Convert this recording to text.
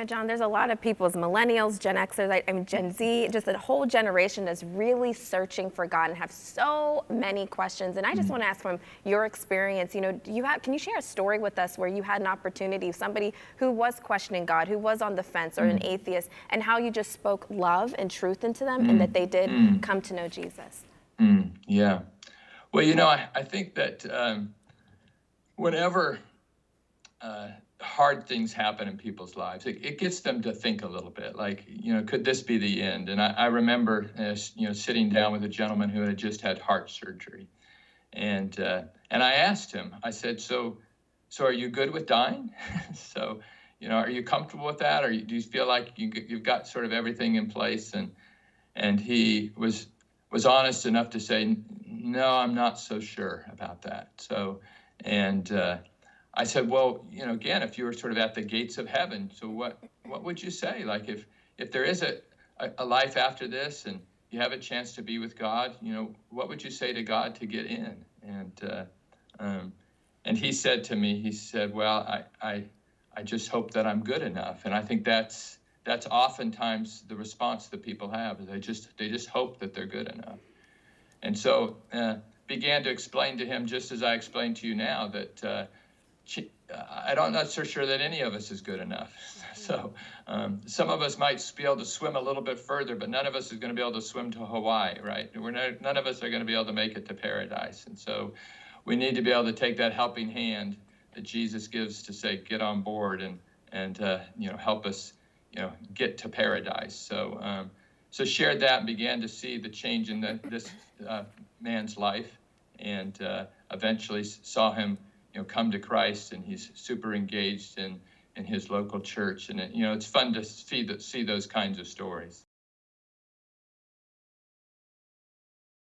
know, John, there's a lot of people, as millennials, Gen Xers, I mean, Gen Z, just a whole generation that's really searching for God and have so many questions. And I just want to ask from your experience, you know, can you share a story with us where you had an opportunity, somebody who was questioning God, who was on the fence or an atheist, and how you just spoke love and truth into them and that they did come to know Jesus? Yeah. Well, you know, I think that whenever hard things happen in people's lives, it gets them to think a little bit, like, you know, could this be the end? And I remember, you know, sitting down with a gentleman who had just had heart surgery, and I asked him, I said, so are you good with dying? So, you know, are you comfortable with that, or do you feel like you've got sort of everything in place? And he was honest enough to say, no, I'm not so sure about that. So, and I said, well, you know, again, if you were sort of at the gates of heaven, so what would you say? Like, if there is a life after this and you have a chance to be with God, you know, what would you say to God to get in? And he said to me, he said, well, I just hope that I'm good enough. And I think that's oftentimes the response that people have, is they just hope that they're good enough. And so began to explain to him, just as I explained to you now, that I'm not so sure that any of us is good enough. So some of us might be able to swim a little bit further, but none of us is going to be able to swim to Hawaii, right? None of us are going to be able to make it to paradise. And so we need to be able to take that helping hand that Jesus gives to say, get on board and you know, help us, you know, get to paradise. So so shared that and began to see the change in this man's life, and eventually saw him, you know, come to Christ, and he's super engaged in his local church. And you know, it's fun to see those kinds of stories.